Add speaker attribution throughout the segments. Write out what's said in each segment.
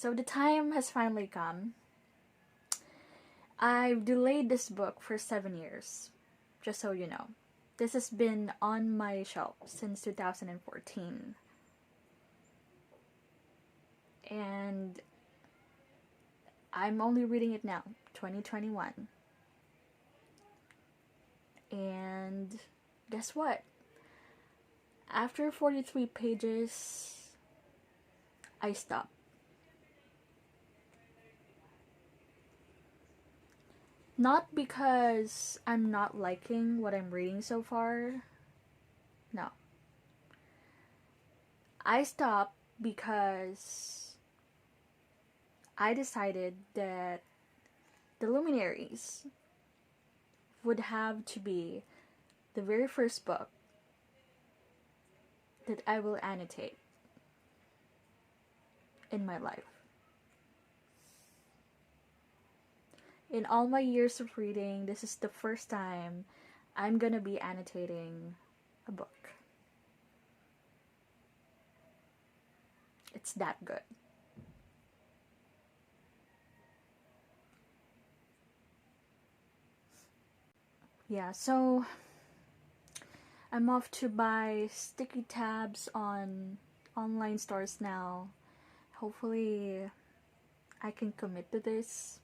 Speaker 1: So the time has finally come. I've delayed this book for 7 years, just so you know. This has been on my shelf since 2014. And I'm only reading it now, 2021. And guess what? After 43 pages, I stopped. Not because I'm not liking what I'm reading so far. No. I stopped because I decided that the Luminaries would have to be the very first book that I will annotate in my life. In all my years of reading, this is the first time I'm gonna be annotating a book. It's that good. Yeah, so I'm off to buy sticky tabs on online stores now. Hopefully I can commit to this.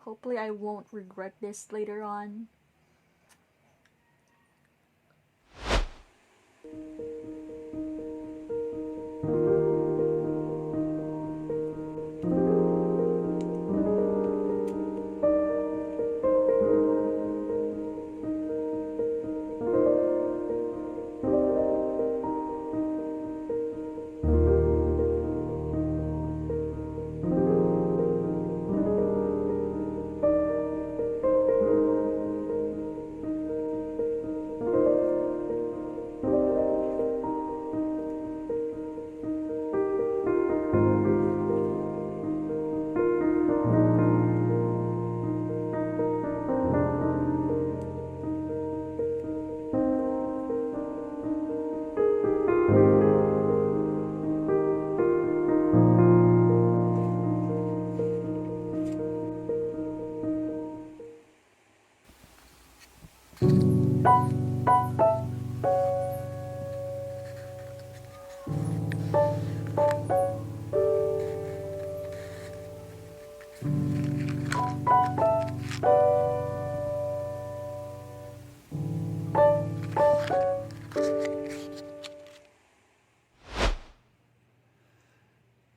Speaker 1: Hopefully I won't regret this later on.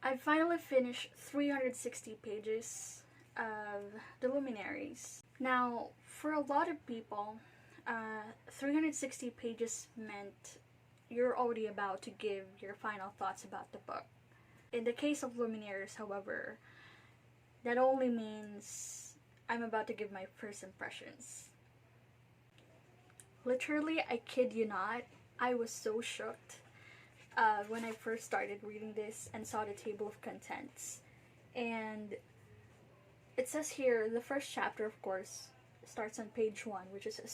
Speaker 1: I finally finished 360 pages of the Luminaries. Now, for a lot of people, 360 pages meant you're already about to give your final thoughts about the book. In the case of Luminaries, however, that only means I'm about to give my first impressions. Literally, I kid you not, I was so shocked when I first started reading this and saw the table of contents. And it says here, the first chapter, of course, starts on page 1, which is a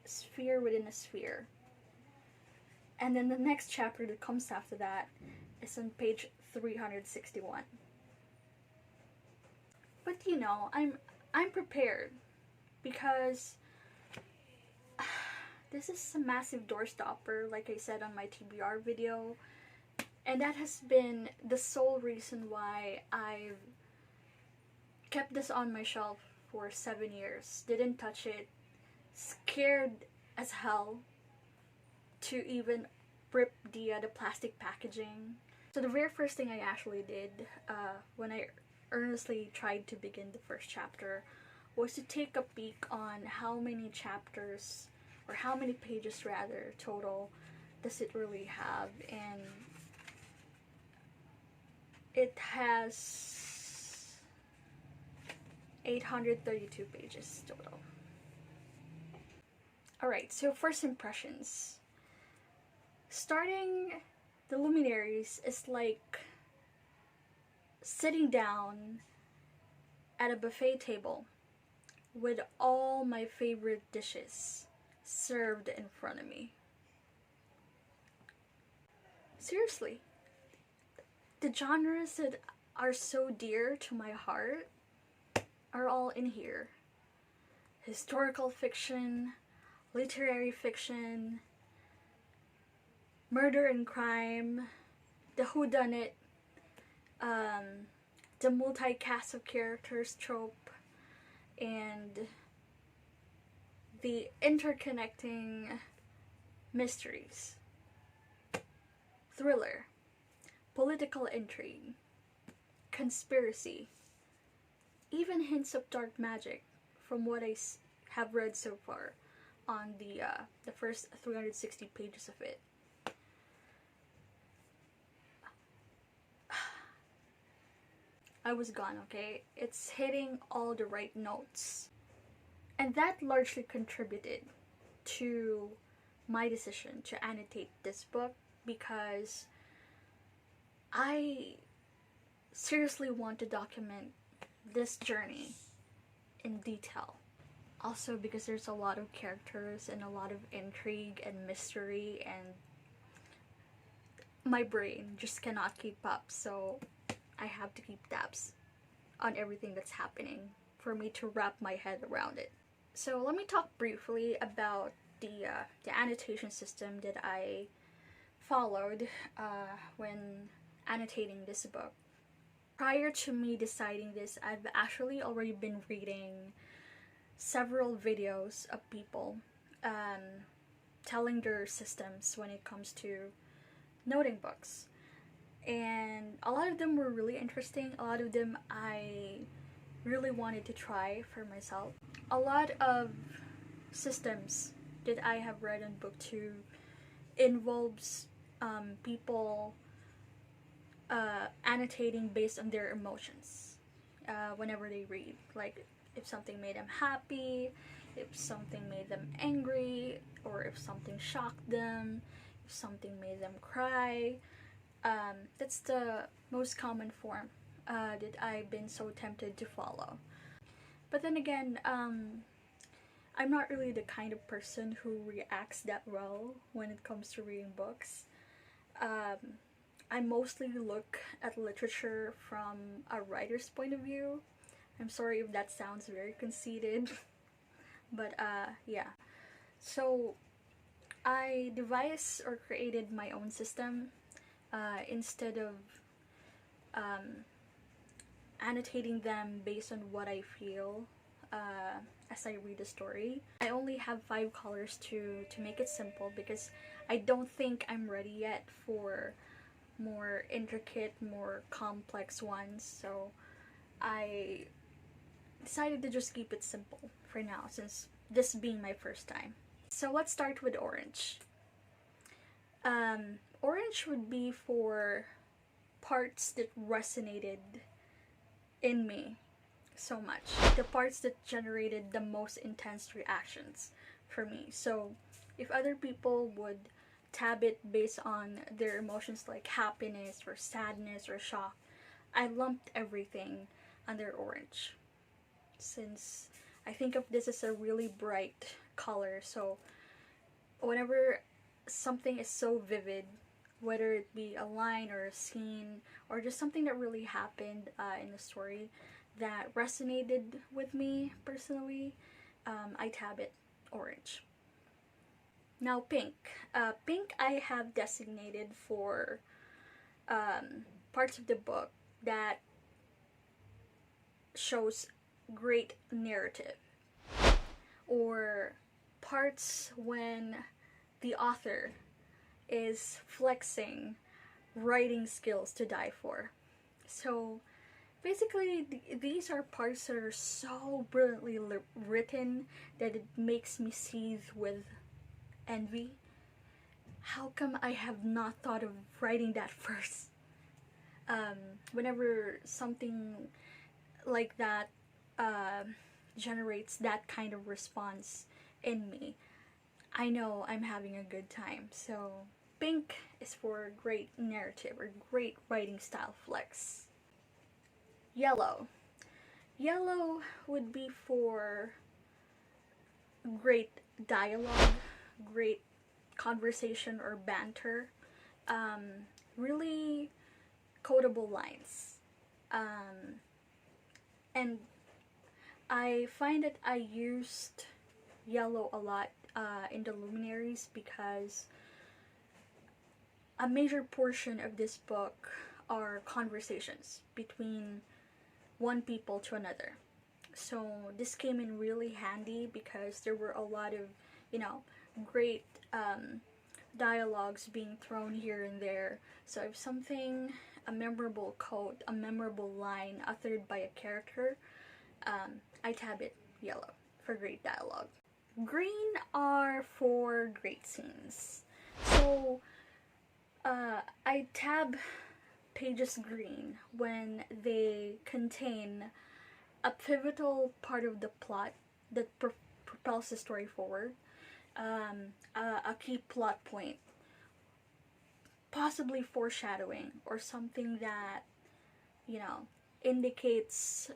Speaker 1: sphere within a sphere. And then the next chapter that comes after that is on page 361. But you know, I'm prepared because this is a massive doorstopper, like I said on my TBR video, and that has been the sole reason why I've kept this on my shelf for 7 years. Didn't touch it, scared as hell to even rip the plastic packaging. So the very first thing I actually did when I earnestly tried to begin the first chapter was to take a peek on how many chapters, or how many pages rather, total does it really have. And it has 832 pages total. Alright, so first impressions. Starting the Luminaries is like sitting down at a buffet table with all my favorite dishes served in front of me. Seriously, the genres that are so dear to my heart are all in here. Historical fiction, literary fiction, murder and crime, the whodunit, the multi-cast of characters trope, and the interconnecting mysteries, thriller, political intrigue, conspiracy, even hints of dark magic from what I have read so far on the first 360 pages of it. I was gone, okay? It's hitting all the right notes. And that largely contributed to my decision to annotate this book, because I seriously want to document this journey in detail. Also because there's a lot of characters and a lot of intrigue and mystery, and my brain just cannot keep up, so I have to keep tabs on everything that's happening for me to wrap my head around it. So let me talk briefly about the annotation system that I followed when annotating this book. Prior to me deciding this, I've actually already been reading several videos of people telling their systems when it comes to noting books. And a lot of them were really interesting. A lot of them I really wanted to try for myself. A lot of systems that I have read in book 2 involves people annotating based on their emotions whenever they read. Like if something made them happy, if something made them angry, or if something shocked them, if something made them cry. That's the most common form that I've been so tempted to follow. But then again, I'm not really the kind of person who reacts that well when it comes to reading books. I mostly look at literature from a writer's point of view. I'm sorry if that sounds very conceited, but yeah. So I devised or created my own system. Instead of annotating them based on what I feel as I read the story. I only have 5 colors to make it simple, because I don't think I'm ready yet for more intricate, more complex ones. So I decided to just keep it simple for now, since this being my first time. So let's start with orange. Orange would be for parts that resonated in me so much. The parts that generated the most intense reactions for me. So if other people would tab it based on their emotions like happiness or sadness or shock, I lumped everything under orange, since I think of this as a really bright color. So whenever something is so vivid, whether it be a line or a scene or just something that really happened in the story that resonated with me personally, I tab it orange. Now pink. Pink I have designated for parts of the book that shows great narrative, or parts when the author is flexing writing skills to die for. So basically these are parts that are so brilliantly written that it makes me seethe with envy. How come I have not thought of writing that first? Whenever something like that generates that kind of response in me, I know I'm having a good time. So pink is for great narrative or great writing style flex. Yellow. Yellow would be for great dialogue, great conversation or banter, really quotable lines. And I find that I used yellow a lot in the Luminaries because a major portion of this book are conversations between one people to another. So this came in really handy because there were a lot of, great dialogues being thrown here and there. So if something, a memorable quote, a memorable line uttered by a character, I tab it yellow for great dialogue. Green are for great scenes. So I tab pages green when they contain a pivotal part of the plot that propels the story forward, a key plot point, possibly foreshadowing or something that indicates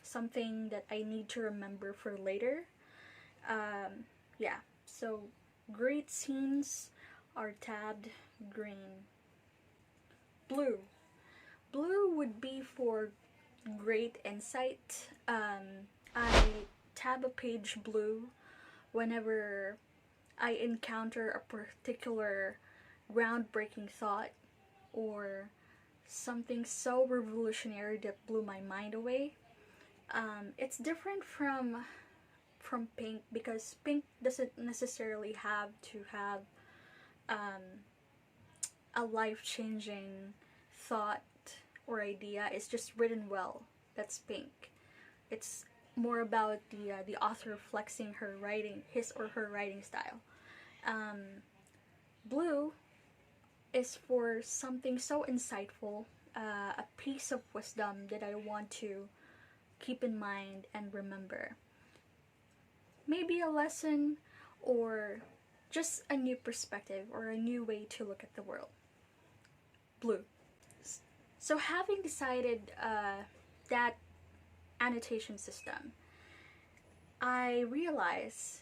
Speaker 1: something that I need to remember for later. So great scenes are tabbed green. Blue would be for great insight. I tab a page blue whenever I encounter a particular groundbreaking thought or something so revolutionary that blew my mind away. It's different from pink because pink doesn't necessarily have to have a life-changing thought or idea. It's just written well. That's pink. It's more about the author flexing his or her writing style. Blue is for something so insightful, a piece of wisdom that I want to keep in mind and remember. Maybe a lesson or just a new perspective or a new way to look at the world. Blue. So having decided that annotation system, I realized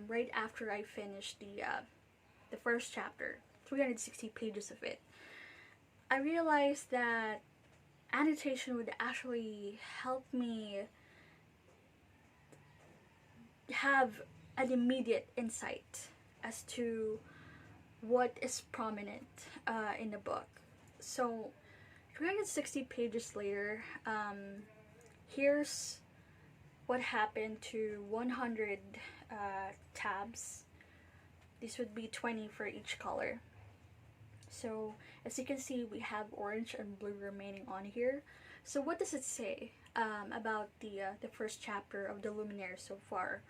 Speaker 1: right after I finished the first chapter, 360 pages of it, I realized that annotation would actually help me have an immediate insight as to what is prominent in the book. So 360 pages later, here's what happened to 100 tabs. This would be 20 for each color. So as you can see, we have orange and blue remaining on here. So what does it say about the first chapter of the Luminaries so far?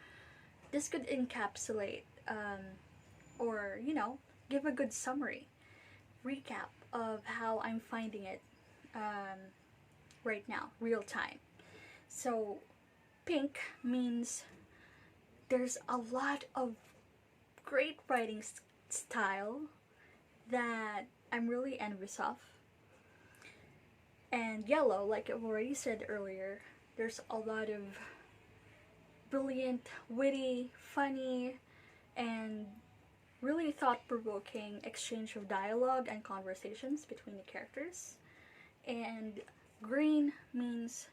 Speaker 1: This could encapsulate or give a good summary, recap of how I'm finding it right now, real time. So pink means there's a lot of great writing style that I'm really envious of. And yellow, like I've already said earlier, there's a lot of brilliant, witty, funny, and really thought-provoking exchange of dialogue and conversations between the characters. And green means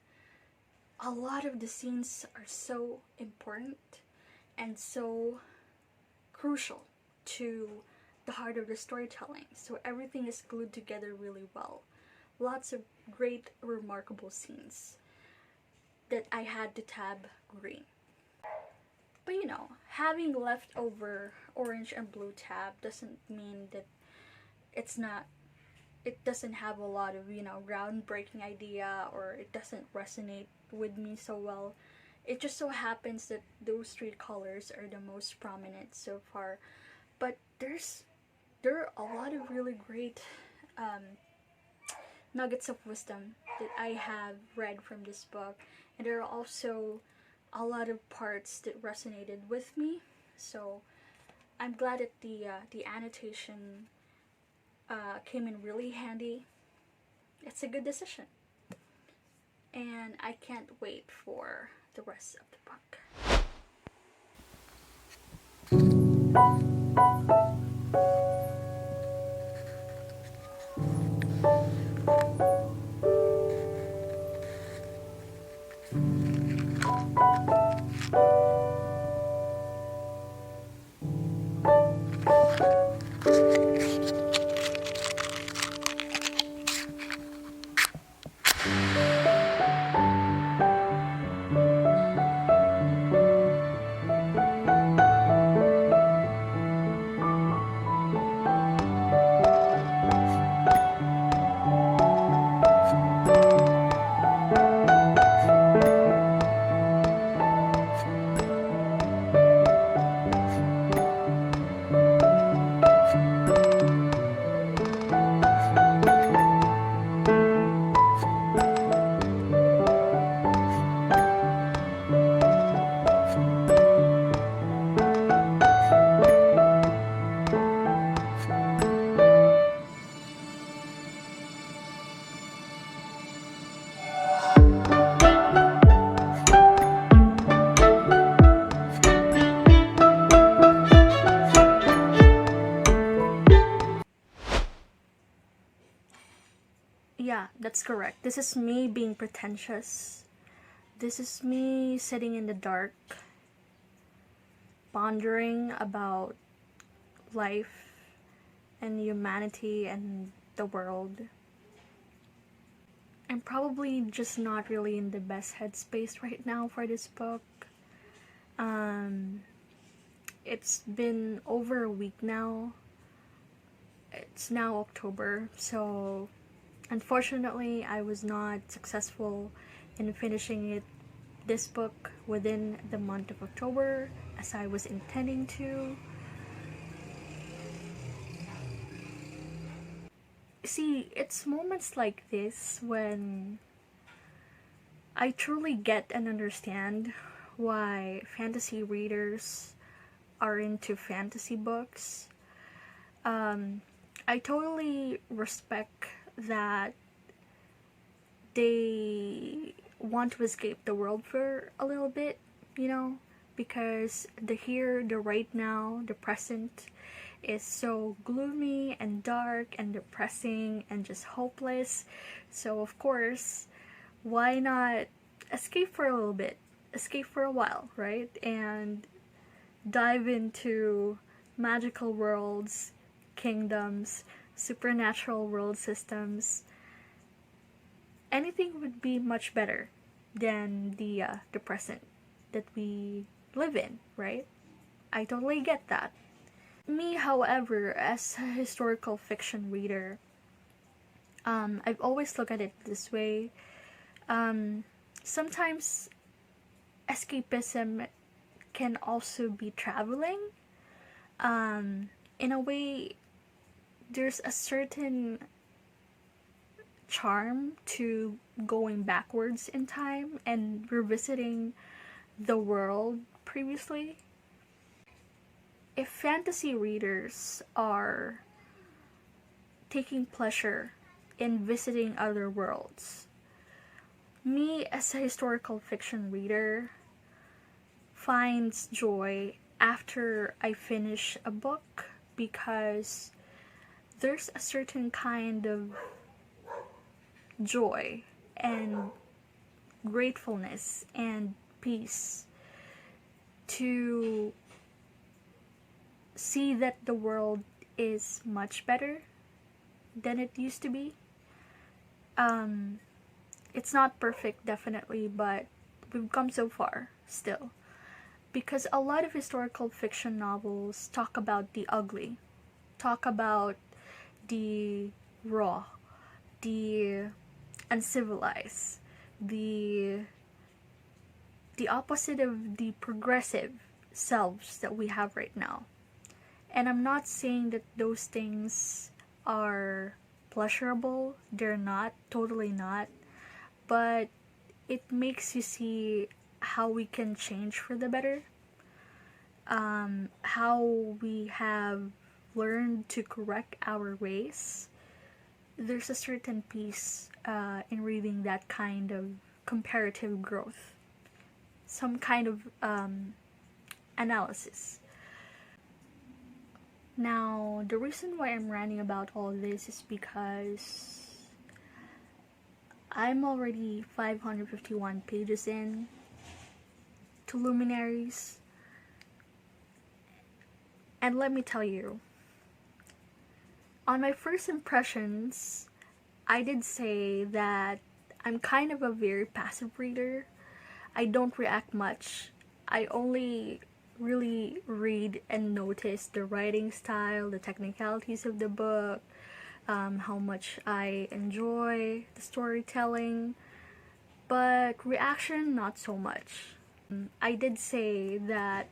Speaker 1: a lot of the scenes are so important and so crucial to the heart of the storytelling. So everything is glued together really well. Lots of great, remarkable scenes that I had to tab green. But having leftover orange and blue tab doesn't mean that it doesn't have a lot of, groundbreaking idea, or it doesn't resonate with me so well. It just so happens that those three colors are the most prominent so far. But there are a lot of really great nuggets of wisdom that I have read from this book, and there are also a lot of parts that resonated with me. So I'm glad that the annotation came in really handy. It's a good decision, and I can't wait for the rest of the book. Yeah, that's correct. This is me being pretentious. This is me sitting in the dark, pondering about life and humanity and the world. I'm probably just not really in the best headspace right now for this book. It's been over a week now. It's now October, so unfortunately I was not successful in finishing this book within the month of October as I was intending to. See, it's moments like this when I truly get and understand why fantasy readers are into fantasy books. I totally respect that they want to escape the world for a little bit, because the here, the right now, the present is so gloomy and dark and depressing and just hopeless. So of course, why not escape for a little bit, escape for a while, right? And dive into magical worlds, kingdoms, supernatural world systems. Anything would be much better than the present that we live in, right? I totally get that. Me, however, as a historical fiction reader, I've always looked at it this way. Sometimes escapism can also be traveling. In a way, there's a certain charm to going backwards in time and revisiting the world previously. If fantasy readers are taking pleasure in visiting other worlds, me as a historical fiction reader finds joy after I finish a book because there's a certain kind of joy and gratefulness and peace to see that the world is much better than it used to be. It's not perfect, definitely, but we've come so far still. Because a lot of historical fiction novels talk about the ugly, talk about the raw, the uncivilized, the opposite of the progressive selves that we have right now. And I'm not saying that those things are pleasurable. They're not, totally not. But it makes you see how we can change for the better. How we have learned to correct our ways. There's a certain peace in reading that kind of comparative growth. Some kind of analysis. Now, the reason why I'm ranting about all this is because I'm already 551 pages in to Luminaries. And let me tell you, on my first impressions, I did say that I'm kind of a very passive reader. I don't react much. I only really read and notice the writing style, the technicalities of the book, how much I enjoy the storytelling, but reaction, not so much. I did say that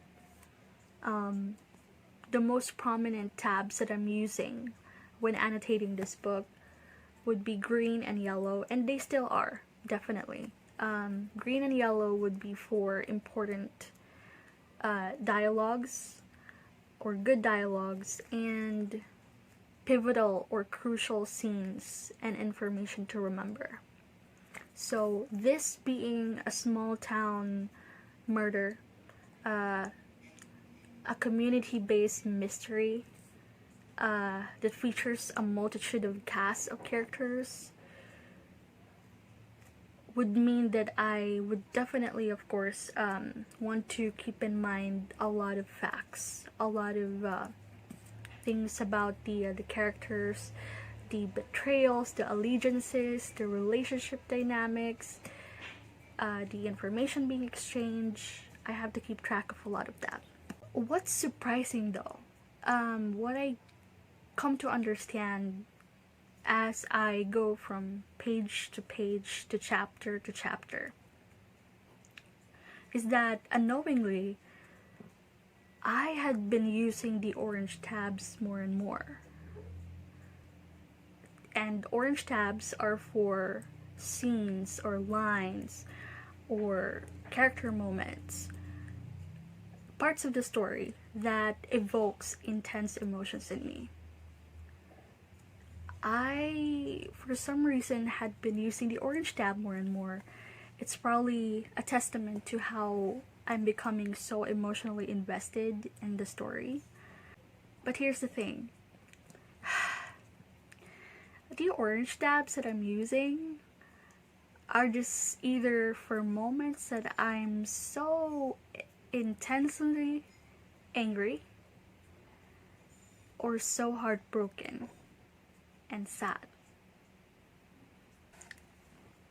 Speaker 1: the most prominent tabs that I'm using when annotating this book would be green and yellow, and they still are, definitely. Green and yellow would be for important dialogues or good dialogues and pivotal or crucial scenes and information to remember. So this being a small town murder, a community-based mystery that features a multitude of cast of characters, would mean that I would definitely, of course, want to keep in mind a lot of facts, a lot of things about the characters, the betrayals, the allegiances, the relationship dynamics, the information being exchanged. I have to keep track of a lot of that. What's surprising though, what I come to understand as I go from page to page to chapter, is that unknowingly I had been using the orange tabs more and more. And orange tabs are for scenes or lines or character moments, parts of the story that evokes intense emotions in me. I, for some reason, had been using the orange tab more and more. It's probably a testament to how I'm becoming so emotionally invested in the story. But here's the thing. The orange tabs that I'm using are just either for moments that I'm so intensely angry or so heartbroken and sad.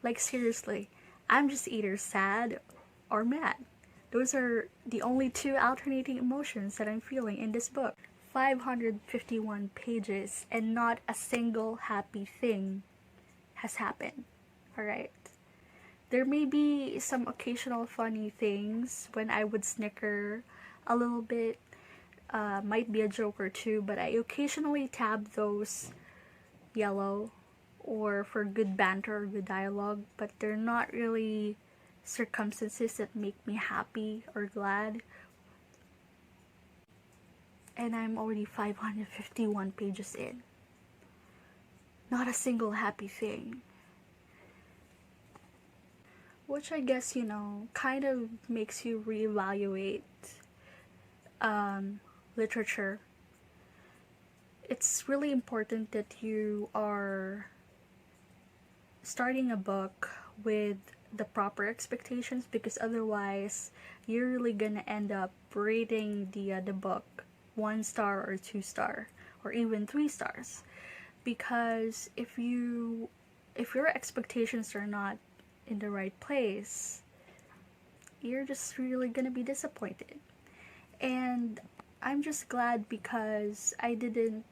Speaker 1: Like seriously, I'm just either sad or mad. Those are the only two alternating emotions that I'm feeling in this book. 551 pages and not a single happy thing has happened. Alright? There may be some occasional funny things when I would snicker a little bit, might be a joke or two, but I occasionally tab those yellow or for good banter or good dialogue, but they're not really circumstances that make me happy or glad. And I'm already 551 pages in. Not a single happy thing. Which I guess, kind of makes you reevaluate literature. It's really important that you are starting a book with the proper expectations, because otherwise you're really gonna end up rating the book 1 star or 2 star or even 3 stars, because if your expectations are not in the right place, you're just really gonna be disappointed. And I'm just glad because I didn't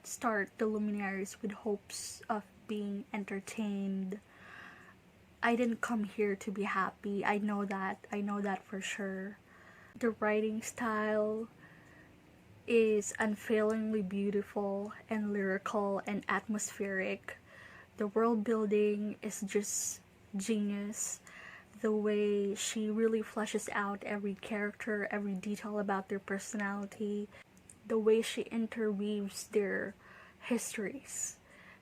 Speaker 1: start the Luminaries with hopes of being entertained. I didn't come here to be happy. I know that for sure. The writing style is unfailingly beautiful and lyrical and atmospheric. The world building is just genius. The way she really fleshes out every character, every detail about their personality, the way she interweaves their histories,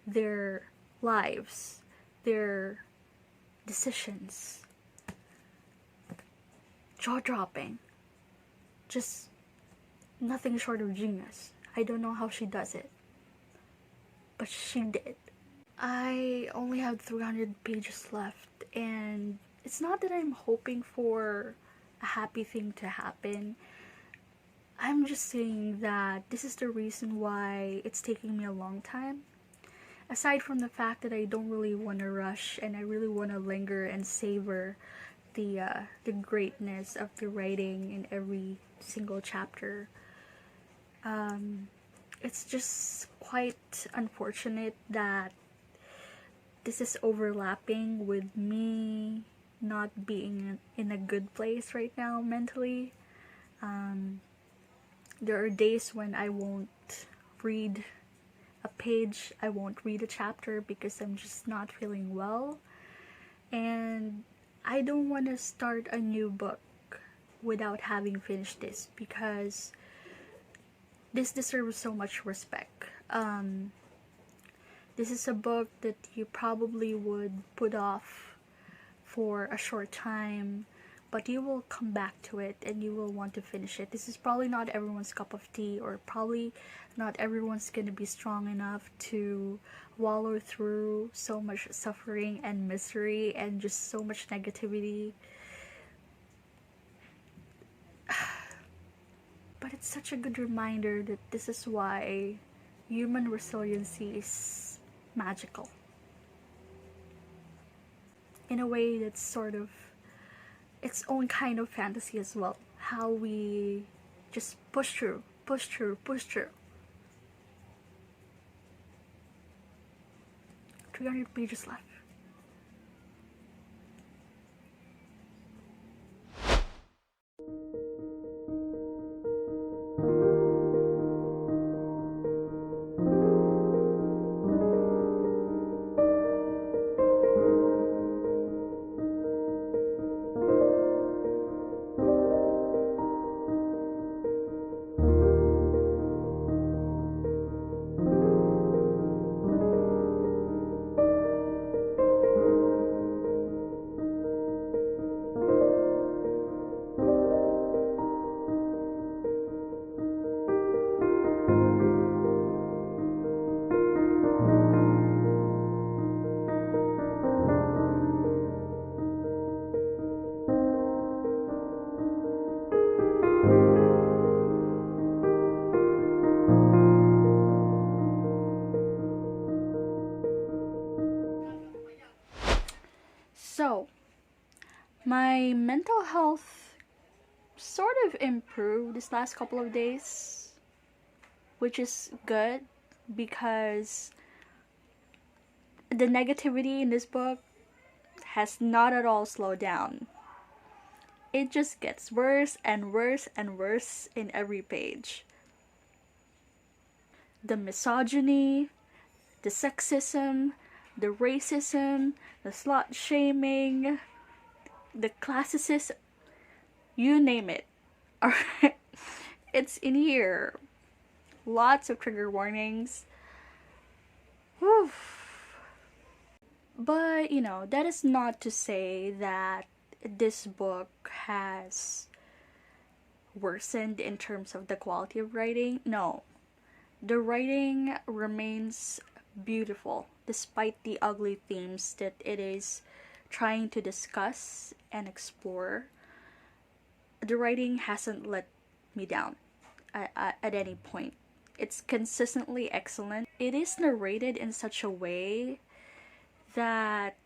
Speaker 1: their lives, their decisions. Jaw-dropping. Just nothing short of genius. I don't know how she does it, but she did. I only have 300 pages left, and it's not that I'm hoping for a happy thing to happen. I'm just saying that this is the reason why it's taking me a long time. Aside from the fact that I don't really want to rush and I really want to linger and savor the greatness of the writing in every single chapter. It's just quite unfortunate that this is overlapping with me not being in a good place right now mentally. There are days when I won't read a page, I won't read a chapter because I'm just not feeling well. And I don't want to start a new book without having finished this, because this deserves so much respect. This is a book that you probably would put off for a short time but you will come back to it and you will want to finish it. This is probably not everyone's cup of tea, or probably not everyone's gonna be strong enough to wallow through so much suffering and misery and just so much negativity. But it's such a good reminder that this is why human resiliency is magical. In a way that's sort of its own kind of fantasy as well. How we just push through, push through, push through. 300 pages left. So, my mental health sort of improved this last couple of days, which is good because the negativity in this book has not at all slowed down. It just gets worse and worse and worse in every page. The misogyny, the sexism, the racism, the slut shaming, the classicist, you name it. Alright, it's in here. Lots of trigger warnings. Whew. But, that is not to say that this book has worsened in terms of the quality of writing. No. The writing remains beautiful despite the ugly themes that it is trying to discuss and explore. The writing hasn't let me down at any point. It's consistently excellent. It is narrated in such a way that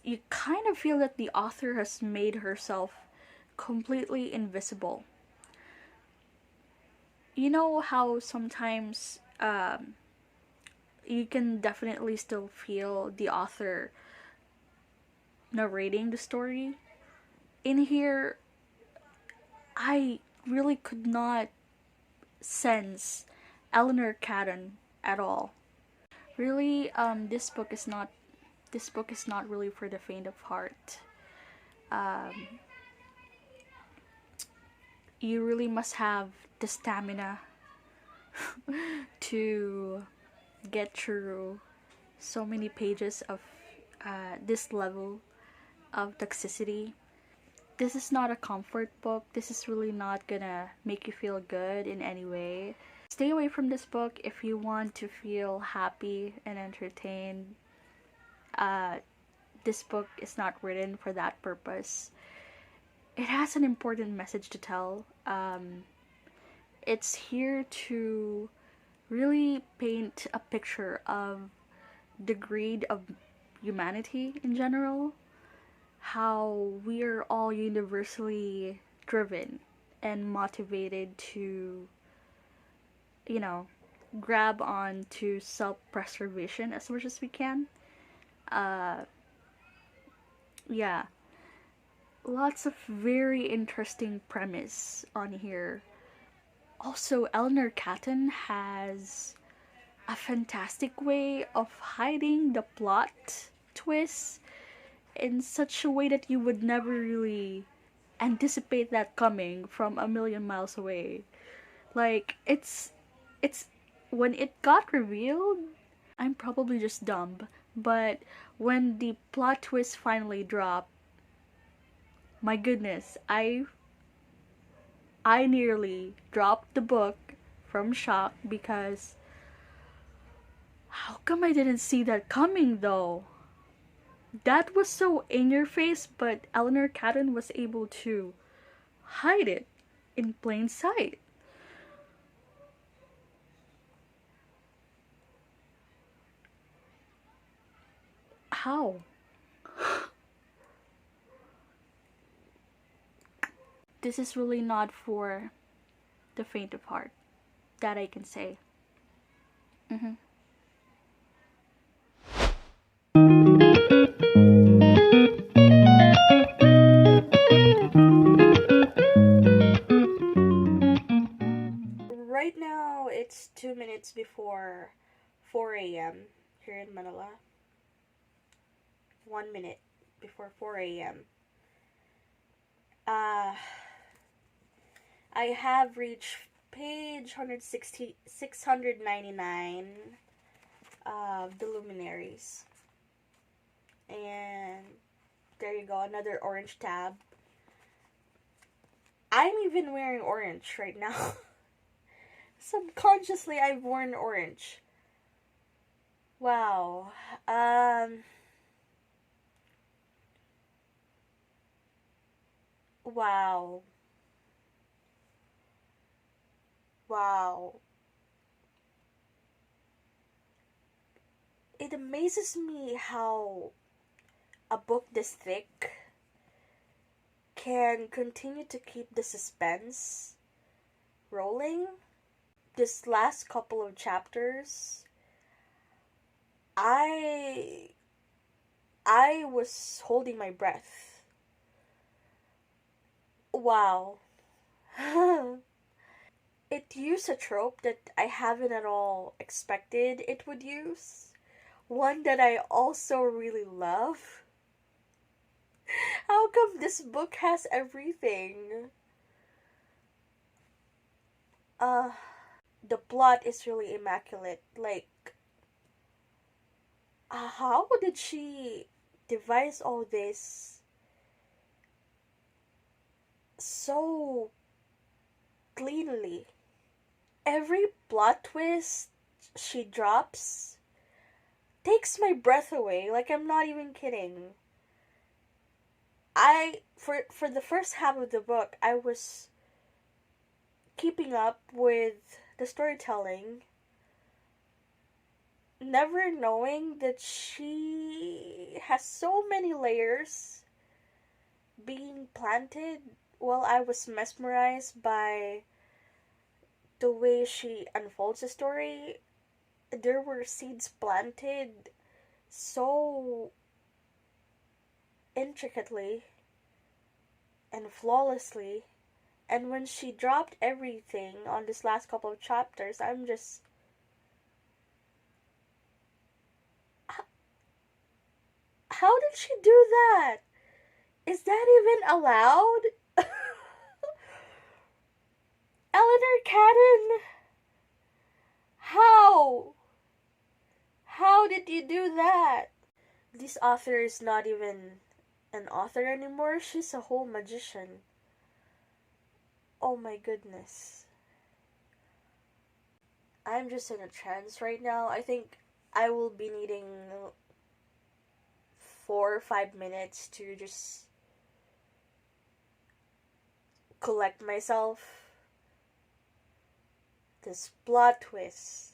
Speaker 1: you kind of feel that the author has made herself completely invisible. You know how sometimes you can definitely still feel the author narrating the story? In here, I really could not sense Eleanor Catton at all. Really, this book is not really for the faint of heart. You really must have the stamina to get through so many pages of this level of toxicity. This is not a comfort book. This is really not gonna make you feel good in any way. Stay away from this book if you want to feel happy and entertained. This book is not written for that purpose. It has an important message to tell. It's here to really paint a picture of the greed of humanity in general. How we are all universally driven and motivated to, grab on to self-preservation as much as we can. Yeah. Lots of very interesting premise on here. Also, Eleanor Catton has a fantastic way of hiding the plot twists in such a way that you would never really anticipate that coming from a million miles away. Like, it's when it got revealed, I'm probably just dumb, but when the plot twist finally dropped, My goodness, I nearly dropped the book from shock because how come I didn't see that coming though? That was so in your face, but Eleanor Catton was able to hide it in plain sight. How? This is really not for the faint of heart. That I can say. Mm-hmm. Right now, it's 2 minutes before 4 a.m. here in Manila. 1 minute before 4 a.m. Uh, I have reached page 699 of the Luminaries. And there you go, another orange tab. I'm even wearing orange right now. Subconsciously, I've worn orange. Wow. Wow. Wow. It amazes me how a book this thick can continue to keep the suspense rolling. This last couple of chapters, I was holding my breath. Wow. It used a trope that I haven't at all expected it would use. One that I also really love. How come this book has everything? The plot is really immaculate. Like, how did she devise all this so cleanly? Every plot twist she drops takes my breath away. Like, I'm not even kidding. For the first half of the book, I was keeping up with the storytelling, never knowing that she has so many layers being planted. While I was mesmerized by the way she unfolds the story, there were seeds planted so intricately and flawlessly. And when she dropped everything on this last couple of chapters, I'm just. How did she do that? Is that even allowed? Eleanor Catton? How? How did you do that? This author is not even an author anymore. She's a whole magician. Oh my goodness. I'm just in a trance right now. I think I will be needing 4 or 5 minutes to just collect myself. This plot twist.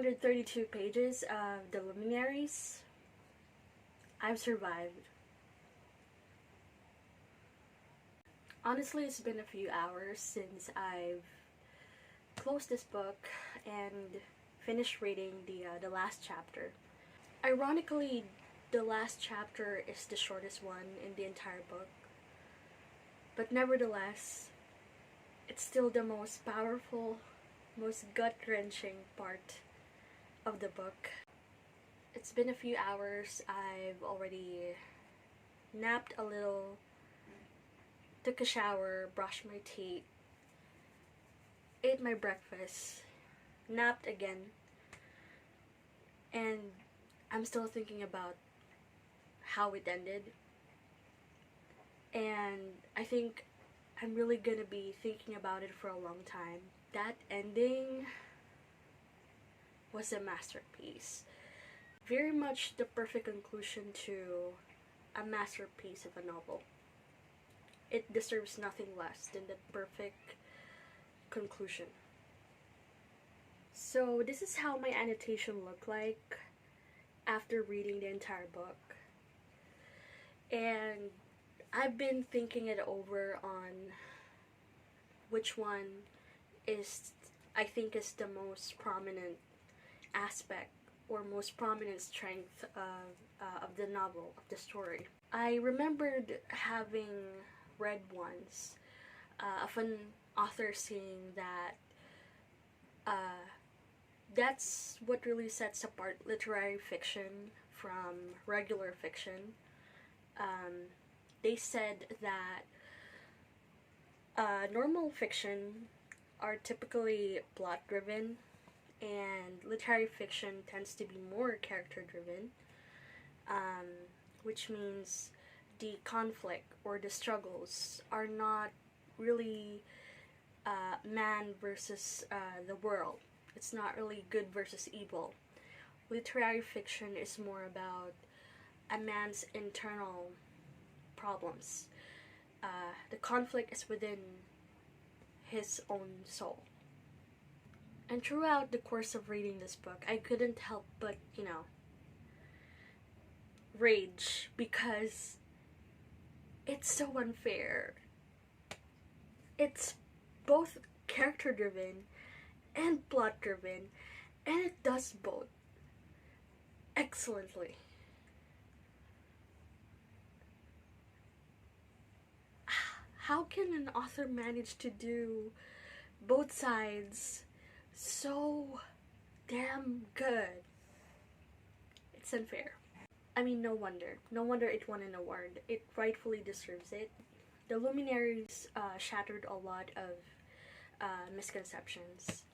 Speaker 1: 232 pages of the Luminaries. I've survived. Honestly, it's been a few hours since I've closed this book and finished reading the last chapter. Ironically, the last chapter is the shortest one in the entire book. But nevertheless, it's still the most powerful, most gut-wrenching part of the book. It's been a few hours. I've already napped a little, took a shower, brushed my teeth, ate my breakfast, napped again, and I'm still thinking about how it ended. And I think I'm really gonna be thinking about it for a long time. That ending was a masterpiece. Very much the perfect conclusion to a masterpiece of a novel. It deserves nothing less than the perfect conclusion. So this is how my annotation looked like after reading the entire book. And I've been thinking it over on which one I think is the most prominent aspect or most prominent strength of the novel, of the story. I remembered having read once of an author saying that that's what really sets apart literary fiction from regular fiction. They said that normal fiction are typically plot-driven, and literary fiction tends to be more character-driven, which means the conflict or the struggles are not really man versus the world. It's not really good versus evil. Literary fiction is more about a man's internal problems. The conflict is within his own soul. And throughout the course of reading this book, I couldn't help but, rage, because it's so unfair. It's both character-driven and plot-driven, and it does both excellently. How can an author manage to do both sides so damn good? It's unfair. I mean, no wonder it won an award. It rightfully deserves it. The Luminaries shattered a lot of misconceptions.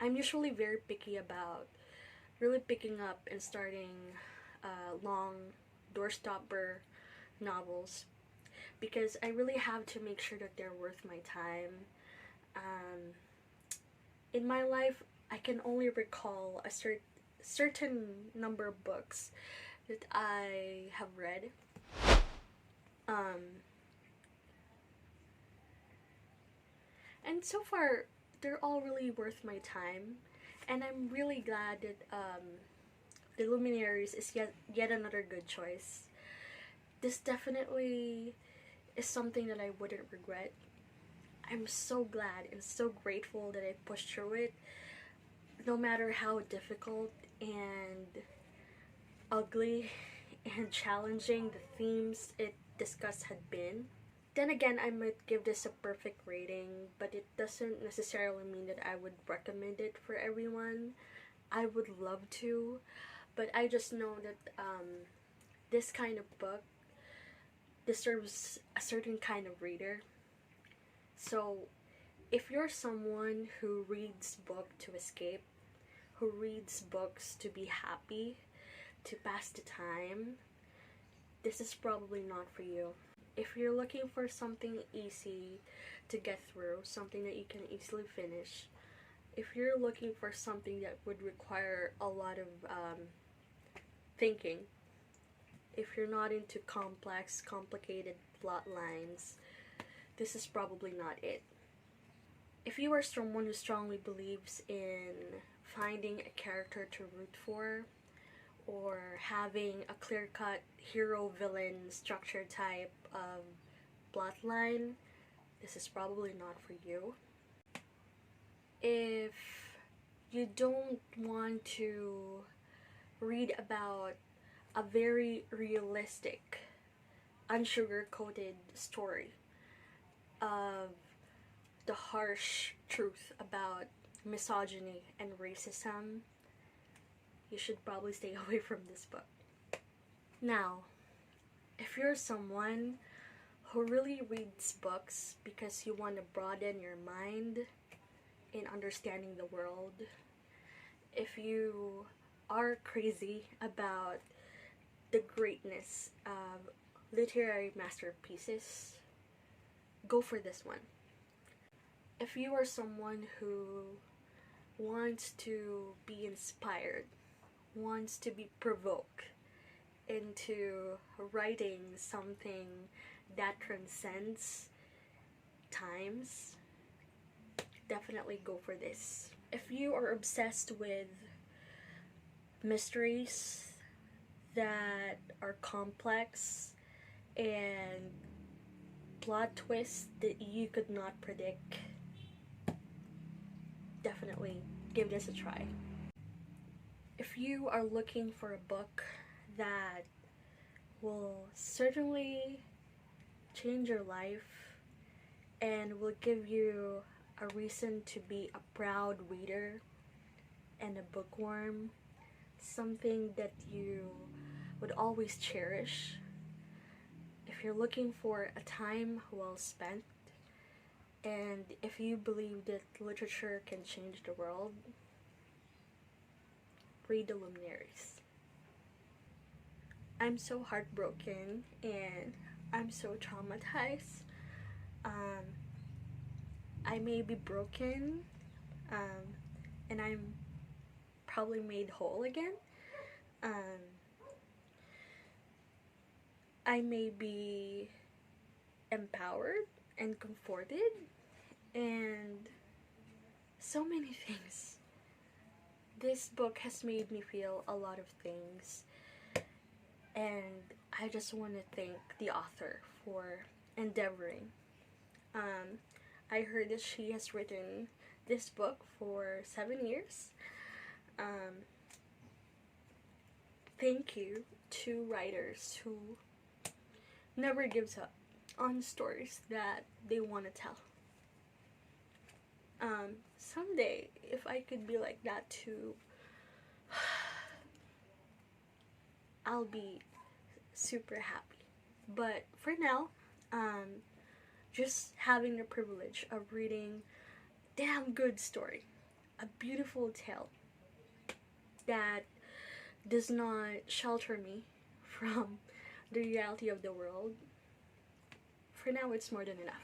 Speaker 1: I'm usually very picky about really picking up and starting long doorstopper novels, because I really have to make sure that they're worth my time. In my life, I can only recall a certain number of books that I have read. And so far, they're all really worth my time, and I'm really glad that the Luminaries is yet another good choice. This definitely is something that I wouldn't regret. I'm so glad and so grateful that I pushed through it, no matter how difficult and ugly and challenging the themes it discussed had been. Then again, I might give this a perfect rating, but it doesn't necessarily mean that I would recommend it for everyone. I would love to, but I just know that this kind of book deserves a certain kind of reader. So if you're someone who reads books to escape, who reads books to be happy, to pass the time, this is probably not for you. If you're looking for something easy to get through, something that you can easily finish, if you're looking for something that would require a lot of thinking, if you're not into complex, complicated plot lines, this is probably not it. If you are someone who strongly believes in finding a character to root for, or having a clear-cut hero-villain structure type of plotline, this is probably not for you. If you don't want to read about a very realistic, unsugar-coated story of the harsh truth about misogyny and racism, you should probably stay away from this book. Now, if you're someone who really reads books because you want to broaden your mind in understanding the world, if you are crazy about the greatness of literary masterpieces, go for this one. If you are someone who wants to be inspired, wants to be provoked into writing something that transcends times, definitely go for this. If you are obsessed with mysteries that are complex and plot twists that you could not predict, definitely give this a try. If you are looking for a book that will certainly change your life and will give you a reason to be a proud reader and a bookworm, something that you would always cherish, if you're looking for a time well spent, and if you believe that literature can change the world, read the Luminaries. I'm so heartbroken and I'm so traumatized. I may be broken, and I'm probably made whole again. I may be empowered and comforted and so many things. This book has made me feel a lot of things, and I just want to thank the author for endeavoring. I heard that she has written this book for 7 years. Thank you to writers who never gives up on stories that they want to tell. Someday, if I could be like that too, I'll be super happy. But for now, just having the privilege of reading damn good story, a beautiful tale that does not shelter me from the reality of the world, for now it's more than enough.